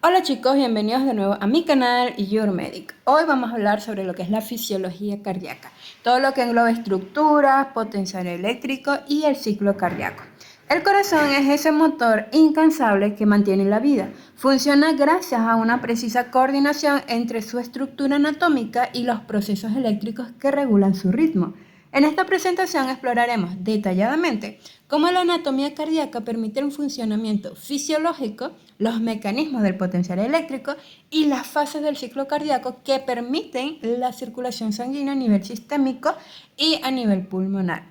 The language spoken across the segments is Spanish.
Hola chicos, bienvenidos de nuevo a mi canal Your Medic. Hoy vamos a hablar sobre lo que es la fisiología cardíaca, todo lo que engloba estructuras, potencial eléctrico y el ciclo cardíaco. El corazón es ese motor incansable que mantiene la vida. Funciona gracias a una precisa coordinación entre su estructura anatómica y los procesos eléctricos que regulan su ritmo. En esta presentación exploraremos detalladamente cómo la anatomía cardíaca permite un funcionamiento fisiológico, los mecanismos del potencial eléctrico y las fases del ciclo cardíaco que permiten la circulación sanguínea a nivel sistémico y a nivel pulmonar.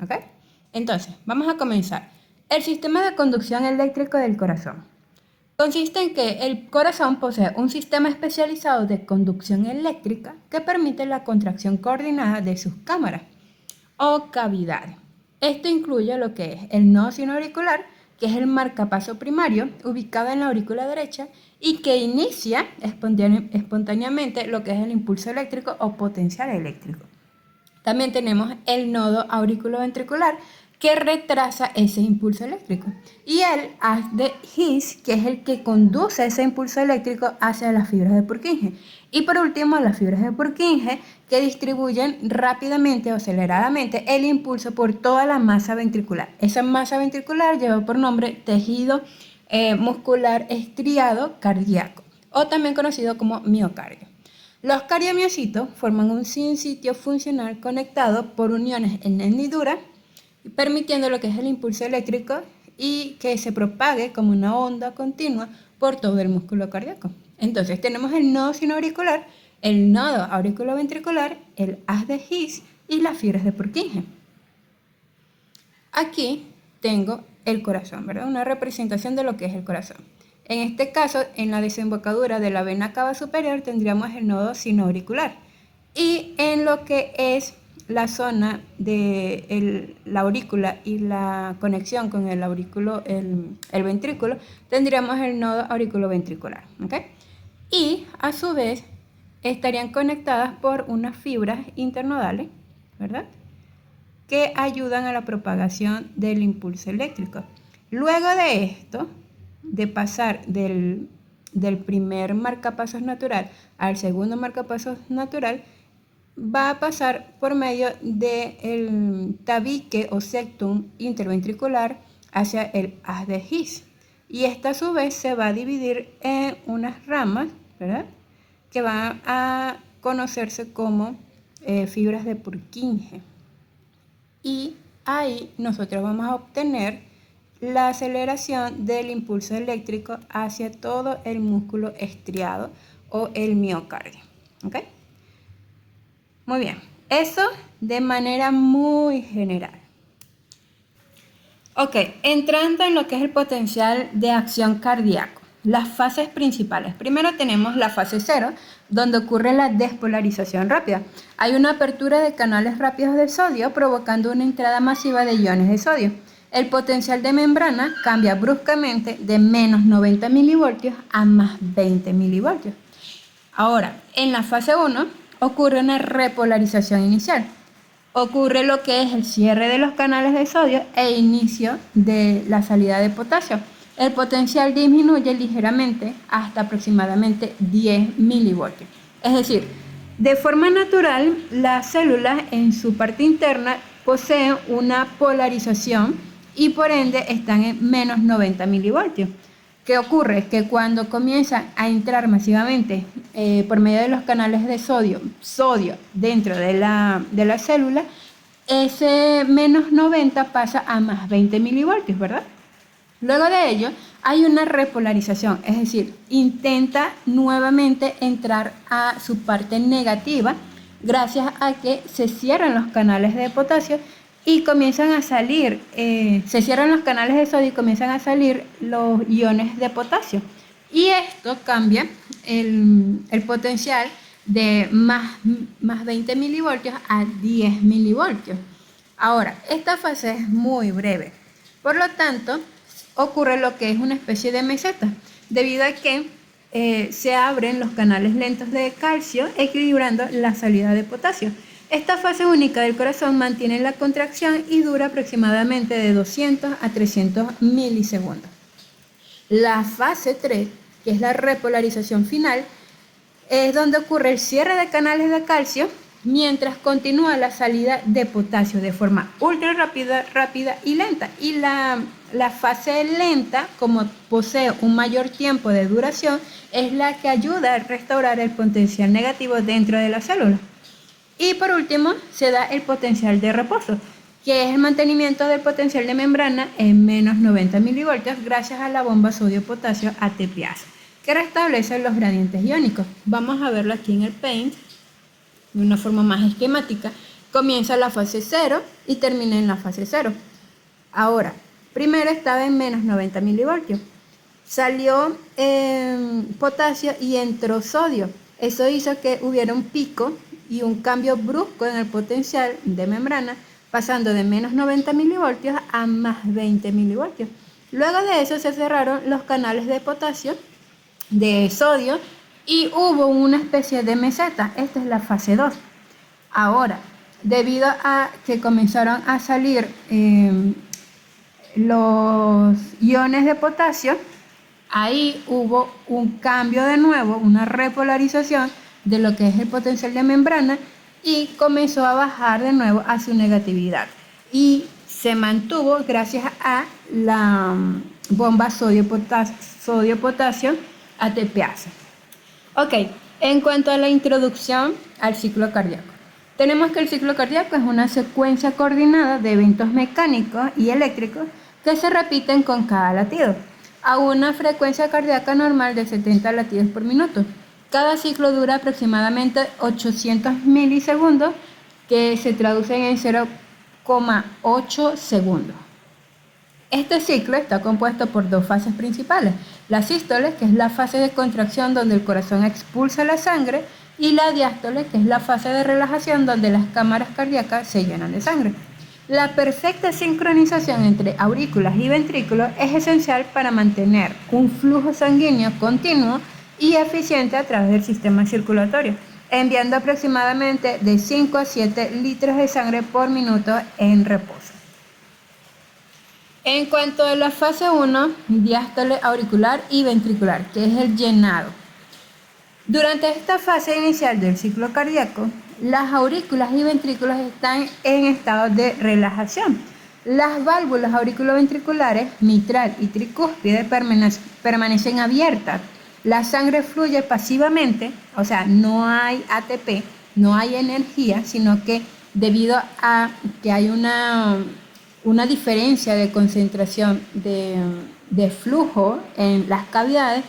¿Ok? Entonces, vamos a comenzar. El sistema de conducción eléctrico del corazón. Consiste en que el corazón posee un sistema especializado de conducción eléctrica que permite la contracción coordinada de sus cámaras o cavidades. Esto incluye lo que es el nodo sinoauricular, que es el marcapaso primario ubicado en la aurícula derecha y que inicia espontáneamente lo que es el impulso eléctrico o potencial eléctrico. También tenemos el nodo auriculoventricular que retrasa ese impulso eléctrico y el haz de His, que es el que conduce ese impulso eléctrico hacia las fibras de Purkinje. Y por último, las fibras de Purkinje que distribuyen rápidamente o aceleradamente el impulso por toda la masa ventricular. Esa masa ventricular lleva por nombre tejido muscular estriado cardíaco o también conocido como miocardio. Los cardiomiocitos forman un sitio funcional conectado por uniones en hendidura, permitiendo lo que es el impulso eléctrico y que se propague como una onda continua por todo el músculo cardíaco. Entonces tenemos el nodo sinoauricular, el nodo auriculoventricular, el haz de His y las fibras de Purkinje. Aquí tengo el corazón, ¿verdad? Una representación de lo que es el corazón. En este caso, en la desembocadura de la vena cava superior tendríamos el nodo sinoauricular. Y en lo que es la zona de la aurícula y la conexión con el ventrículo, tendríamos el nodo auriculoventricular. ¿Okay? Y a su vez estarían conectadas por unas fibras internodales, ¿verdad?, que ayudan a la propagación del impulso eléctrico. Luego de esto, de pasar del primer marcapasos natural al segundo marcapasos natural, va a pasar por medio del tabique o septum interventricular hacia el haz de His. Y esta a su vez se va a dividir en unas ramas, ¿verdad?, que van a conocerse como fibras de Purkinje. Y ahí nosotros vamos a obtener la aceleración del impulso eléctrico hacia todo el músculo estriado o el miocardio. ¿Ok? Muy bien, eso de manera muy general. Ok, entrando en lo que es el potencial de acción cardíaco, las fases principales. Primero tenemos la fase 0, donde ocurre la despolarización rápida. Hay una apertura de canales rápidos de sodio provocando una entrada masiva de iones de sodio. El potencial de membrana cambia bruscamente de menos 90 milivoltios a más 20 milivoltios. Ahora, en la fase 1 ocurre una repolarización inicial. Ocurre lo que es el cierre de los canales de sodio e inicio de la salida de potasio. El potencial disminuye ligeramente hasta aproximadamente 10 milivoltios. Es decir, de forma natural, las células en su parte interna poseen una polarización y por ende están en menos 90 milivoltios. ¿Qué ocurre? Que cuando comienzan a entrar masivamente por medio de los canales de sodio dentro de la célula, ese menos 90 pasa a más 20 milivoltios, ¿verdad? Luego de ello hay una repolarización, es decir, intenta nuevamente entrar a su parte negativa gracias a que se cierran los canales de potasio y comienzan a salir, se cierran los canales de sodio y comienzan a salir los iones de potasio. Y esto cambia el potencial de más 20 milivoltios a 10 milivoltios. Ahora, esta fase es muy breve, por lo tanto, ocurre lo que es una especie de meseta, debido a que se abren los canales lentos de calcio, equilibrando la salida de potasio. Esta fase única del corazón mantiene la contracción y dura aproximadamente de 200 a 300 milisegundos. La fase 3 que es la repolarización final, es donde ocurre el cierre de canales de calcio mientras continúa la salida de potasio de forma ultra rápida y lenta. Y la fase lenta, como posee un mayor tiempo de duración, es la que ayuda a restaurar el potencial negativo dentro de la célula. Y por último, se da el potencial de reposo, que es el mantenimiento del potencial de membrana en menos 90 milivoltios gracias a la bomba sodio-potasio ATPase, que restablece los gradientes iónicos. Vamos a verlo aquí en el Paint de una forma más esquemática. Comienza la fase 0 y termina en la fase 0. Ahora, primero estaba en menos 90 milivoltios. Salió potasio y entró sodio. Eso hizo que hubiera un pico y un cambio brusco en el potencial de membrana, pasando de menos 90 milivoltios a más 20 milivoltios. Luego de eso se cerraron los canales de potasio, de sodio, y hubo una especie de meseta. Esta es la fase 2. Ahora, debido a que comenzaron a salir los iones de potasio, ahí hubo un cambio de nuevo, una repolarización de lo que es el potencial de membrana y comenzó a bajar de nuevo a su negatividad. Y se mantuvo gracias a la bomba sodio-potasio ATPase. Ok, en cuanto a la introducción al ciclo cardíaco. Tenemos que el ciclo cardíaco es una secuencia coordinada de eventos mecánicos y eléctricos que se repiten con cada latido, a una frecuencia cardíaca normal de 70 latidos por minuto. Cada ciclo dura aproximadamente 800 milisegundos, que se traducen en 0,8 segundos. Este ciclo está compuesto por dos fases principales: la sístole, que es la fase de contracción donde el corazón expulsa la sangre, y la diástole, que es la fase de relajación donde las cámaras cardíacas se llenan de sangre. La perfecta sincronización entre aurículas y ventrículos es esencial para mantener un flujo sanguíneo continuo y eficiente a través del sistema circulatorio, enviando aproximadamente de 5 a 7 litros de sangre por minuto en reposo. En cuanto a la fase 1, diástole auricular y ventricular, que es el llenado. Durante esta fase inicial del ciclo cardíaco, las aurículas y ventrículos están en estado de relajación. Las válvulas auriculoventriculares, mitral y tricúspide, permanecen abiertas. La sangre fluye pasivamente, o sea, no hay ATP, no hay energía, sino que debido a que hay una diferencia de concentración de flujo en las cavidades,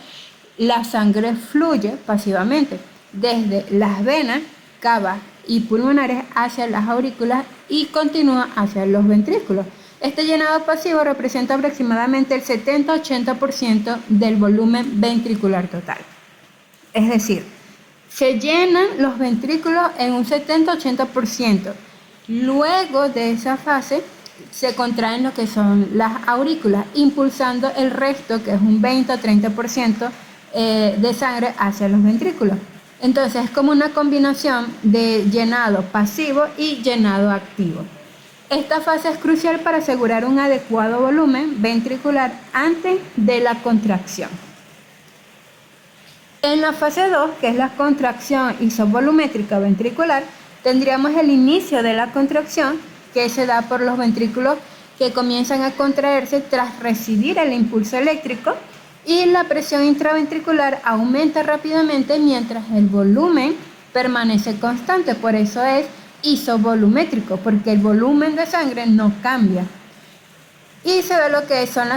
la sangre fluye pasivamente desde las venas, cavas y pulmonares hacia las aurículas y continúa hacia los ventrículos. Este llenado pasivo representa aproximadamente el 70-80% del volumen ventricular total. Es decir, se llenan los ventrículos en un 70-80%. Luego de esa fase se contraen lo que son las aurículas, impulsando el resto, que es un 20 o 30% de sangre hacia los ventrículos. Entonces es como una combinación de llenado pasivo y llenado activo. Esta fase es crucial para asegurar un adecuado volumen ventricular antes de la contracción. En la fase 2, que es la contracción isovolumétrica ventricular, tendríamos el inicio de la contracción, que se da por los ventrículos que comienzan a contraerse tras recibir el impulso eléctrico, y la presión intraventricular aumenta rápidamente mientras el volumen permanece constante. Por eso es isovolumétrico, porque el volumen de sangre no cambia. Y se ve lo que son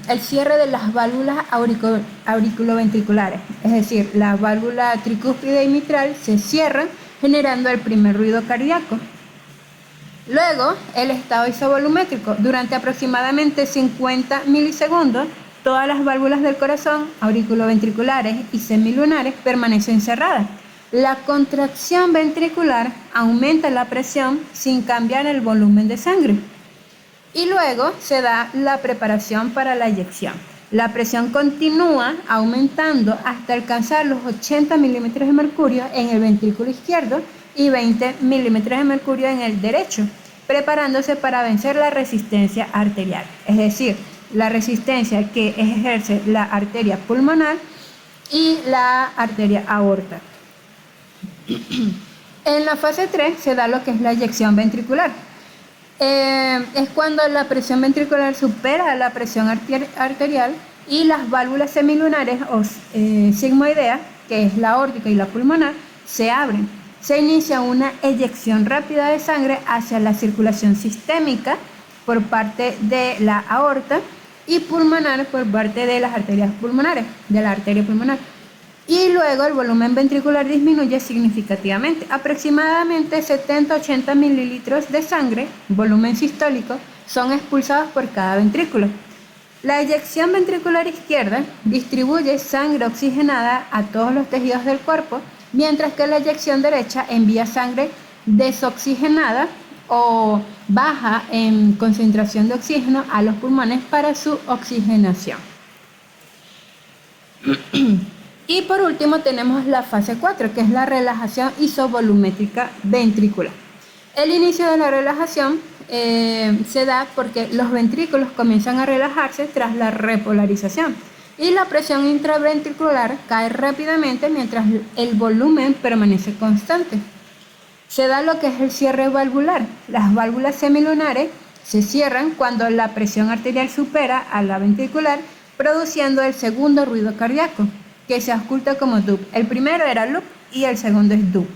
el cierre de las válvulas auriculoventriculares, es decir, la válvula tricúspide y mitral se cierran, generando el primer ruido cardíaco. Luego, el estado isovolumétrico. Durante aproximadamente 50 milisegundos, todas las válvulas del corazón, auriculoventriculares y semilunares, permanecen cerradas. La contracción ventricular aumenta la presión sin cambiar el volumen de sangre. Y luego se da la preparación para la eyección. La presión continúa aumentando hasta alcanzar los 80 milímetros de mercurio en el ventrículo izquierdo y 20 milímetros de mercurio en el derecho, preparándose para vencer la resistencia arterial. Es decir, la resistencia que ejerce la arteria pulmonar y la arteria aorta. En la fase 3 se da lo que es la eyección ventricular. Es cuando la presión ventricular supera la presión arterial y las válvulas semilunares o sigmoideas, que es la aórtica y la pulmonar, se abren. Se inicia una eyección rápida de sangre hacia la circulación sistémica por parte de la aorta y pulmonar por parte de las arterias pulmonares, de la arteria pulmonar. Y luego el volumen ventricular disminuye significativamente. Aproximadamente 70-80 mililitros de sangre, volumen sistólico, son expulsados por cada ventrículo. La eyección ventricular izquierda distribuye sangre oxigenada a todos los tejidos del cuerpo, mientras que la eyección derecha envía sangre desoxigenada o baja en concentración de oxígeno a los pulmones para su oxigenación. Y por último tenemos la fase 4, que es la relajación isovolumétrica ventricular. El inicio de la relajación se da porque los ventrículos comienzan a relajarse tras la repolarización y la presión intraventricular cae rápidamente mientras el volumen permanece constante. Se da lo que es el cierre valvular. Las válvulas semilunares se cierran cuando la presión arterial supera a la ventricular, produciendo el segundo ruido cardíaco, que se ausculta como DUP. El primero era LUP y el segundo es DUP.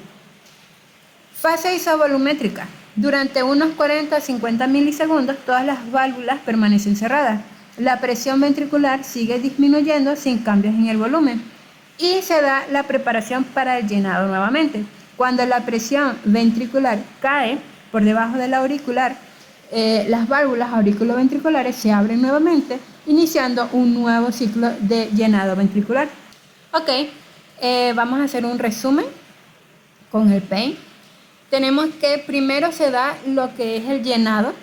Fase isovolumétrica. Durante unos 40-50 milisegundos todas las válvulas permanecen cerradas. La presión ventricular sigue disminuyendo sin cambios en el volumen y se da la preparación para el llenado nuevamente. Cuando la presión ventricular cae por debajo de la auricular, las válvulas auriculoventriculares se abren nuevamente, iniciando un nuevo ciclo de llenado ventricular. Ok, vamos a hacer un resumen con el PEIN. Tenemos que primero se da lo que es el llenado,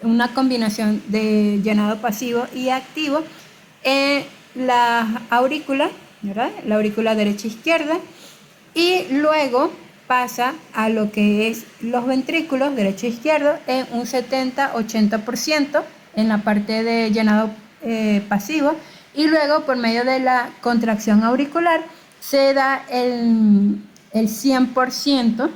una combinación de llenado pasivo y activo en las aurículas, ¿verdad? La aurícula derecha e izquierda, y luego pasa a lo que es los ventrículos derecho e izquierdo en un 70-80% en la parte de llenado pasivo, y luego por medio de la contracción auricular se da el 100%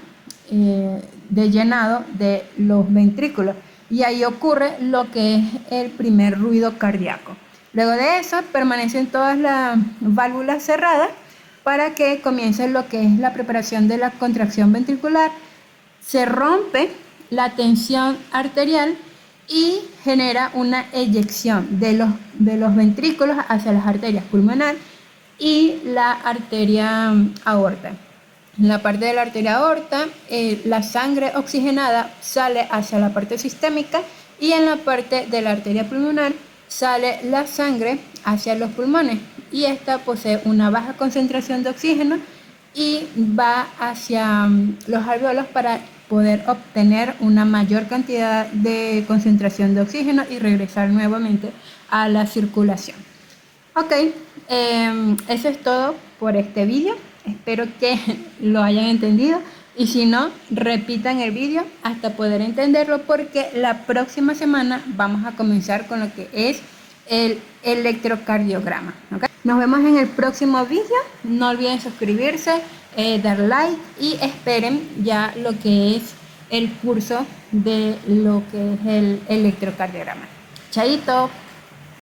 de llenado de los ventrículos, y ahí ocurre lo que es el primer ruido cardíaco. Luego de eso permanecen todas las válvulas cerradas para que comience lo que es la preparación de la contracción ventricular. Se rompe la tensión arterial y genera una eyección de los ventrículos hacia las arterias pulmonar y la arteria aorta. En la parte de la arteria aorta, la sangre oxigenada sale hacia la parte sistémica, y en la parte de la arteria pulmonar sale la sangre hacia los pulmones, y esta posee una baja concentración de oxígeno y va hacia los alvéolos para poder obtener una mayor cantidad de concentración de oxígeno y regresar nuevamente a la circulación. Ok, eso es todo por este vídeo. Espero que lo hayan entendido, y si no, repitan el vídeo hasta poder entenderlo, porque la próxima semana vamos a comenzar con lo que es el electrocardiograma. ¿Okay? Nos vemos en el próximo vídeo. No olviden suscribirse, dar like, y esperen ya lo que es el curso de lo que es el electrocardiograma. Chaito.